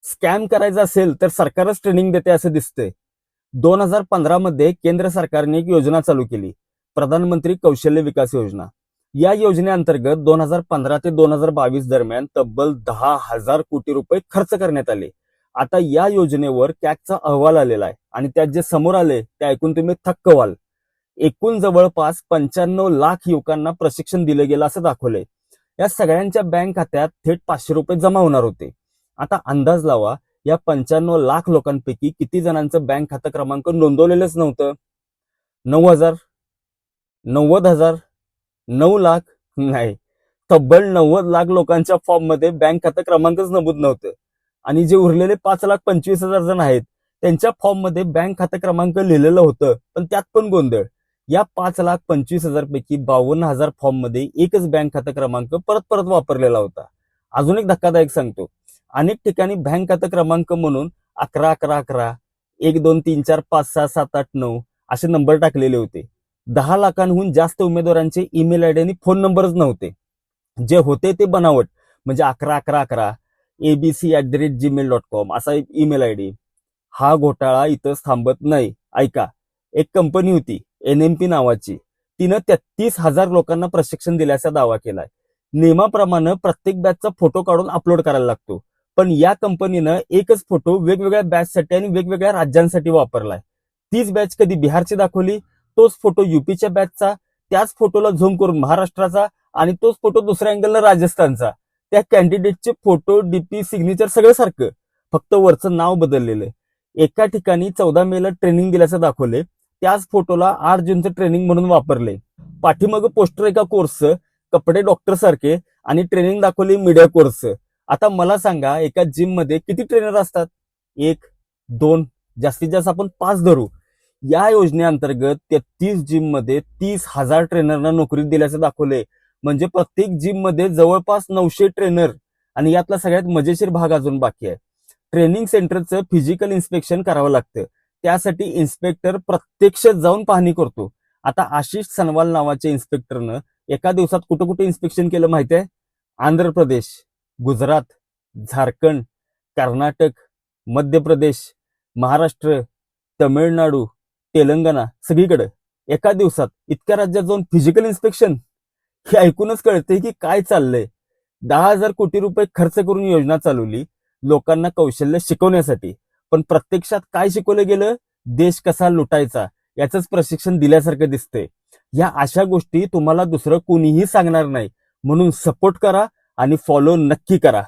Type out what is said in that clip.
Scam करायचा असेल तर सरकारच ट्रेनिंग देते असं दिसतंय. 2015 मध्ये केंद्र सरकारने एक योजना चालू केली, प्रधानमंत्री कौशल्य विकास योजना. या योजनेअंतर्गत 2015 ते 2022 दरम्यान तब्बल 10,000 कोटी रुपये खर्च करण्यात आले. आता या योजनेवर कॅगचा अहवाल आलेला आहे आणि त्यात जे समोर आले ते ऐकून तुम्ही थक्क व्हाल. एकूण जवळपास 95 लाख युवकांना प्रशिक्षण दिलं गेलं असं दाखवलंय. या सगळ्यांच्या बँक खात्यात थेट 500 रुपये जमा होणार होते. आता अंदाज लावा, या 95 लाख लोकांपैकी किती जणांचं बँक खातं क्रमांक नोंदवलेलंच नव्हतं? 9,000, 90,000, 9 लाख? नाही, तब्बल 90 लाख लोकांच्या फॉर्म मध्ये बँक खातं क्रमांकच नमूद नव्हतं. आणि जे उरलेले 5,25,000 जण आहेत त्यांच्या फॉर्म मध्ये बँक खातं क्रमांक लिहिलेलं होतं, पण त्यात पण गोंधळ. या 5,25,000 पैकी 52,000 फॉर्म मध्ये एकच बँक खातं क्रमांक परत परत वापरलेला होता. अजून एक धक्कादायक सांगतो, अनेक ठिकाणी बँक खातं क्रमांक म्हणून 11 11 11, 1 2 3 4 5 6 7 8 9 असे नंबर टाकलेले होते. 10 लाखांहून जास्त उमेदवारांचे ईमेल आयडी आणि फोन नंबरच नव्हते. जे होते ते बनावट, म्हणजे 11 11 11 abc@gmail.com असा एक ईमेल आयडी. हा घोटाळा इथंच थांबत नाही. ऐका, एक कंपनी होती NMP नावाची, तिनं 33,000 लोकांना प्रशिक्षण दिल्याचा दावा केलाय. नियमाप्रमाणे प्रत्येक बॅचचा फोटो काढून अपलोड करायला लागतो, पण या कंपनीनं एकच फोटो वेगवेगळ्या बॅचसाठी आणि वेगवेगळ्या राज्यांसाठी वापरलाय. तीच बॅच कधी बिहारची दाखवली, तोच फोटो युपीच्या बॅचचा, त्याच फोटोला झूम करून महाराष्ट्राचा, आणि तोच फोटो दुसऱ्या अँगलला राजस्थानचा. त्या कॅन्डिडेटचे फोटो, डीपी, सिग्नेचर सगळं सारखं, फक्त वरचं नाव बदललेलं. एका ठिकाणी 14 मेला ट्रेनिंग दिल्याचं दाखवले, त्याच फोटोला 8 जूनचं ट्रेनिंग म्हणून वापरले. पाठीमागं पोस्टर एका कोर्सचं, कपडे डॉक्टर सारखे, आणि ट्रेनिंग दाखवली मीडिया कोर्सचं. आता मला सांगा, एका जिम मध्ये किती ट्रेनर असतात? 1 2, जास्तीत जास्त आपण 5 धरू. या योजनेअंतर्गत 33 जिम मध्ये 30,000 ट्रेनरना नोकरी दिल्याचं दाखवले. म्हणजे प्रत्येक जिम मध्ये जवळपास 900 ट्रेनर. आणि यातला सगळ्यात मजेशीर भाग अजून बाकी आहे. ट्रेनिंग सेंटरचं फिजिकल इन्स्पेक्शन करावं लागतं. त्यासाठी इन्स्पेक्टर प्रत्यक्ष जाऊन पाहणी करतो. आता आशिष सनवाल नावाच्या इन्स्पेक्टरनं एका दिवसात कुठं कुठे इन्स्पेक्शन केलं माहिती आहे? आंध्र प्रदेश, गुजरात, झारखंड, कर्नाटक, मध्य प्रदेश, महाराष्ट्र, तमिळनाडू, तेलंगणा, सगळीकडे एका दिवसात इतक्या राज्यात जाऊन फिजिकल इन्स्पेक्शन. हे ऐकूनच कळतंय की काय चाललंय. 10,000 कोटी रुपये खर्च करून योजना चालवली लोकांना कौशल्य शिकवण्यासाठी, पण प्रत्यक्षात काय शिकवलं गेलं? देश कसा लुटायचा याचंच प्रशिक्षण दिल्यासारखं दिसतंय. या अशा गोष्टी तुम्हाला दुसरं कोणीही सांगणार नाही, म्हणून सपोर्ट करा आणि फॉलो नक्की करा.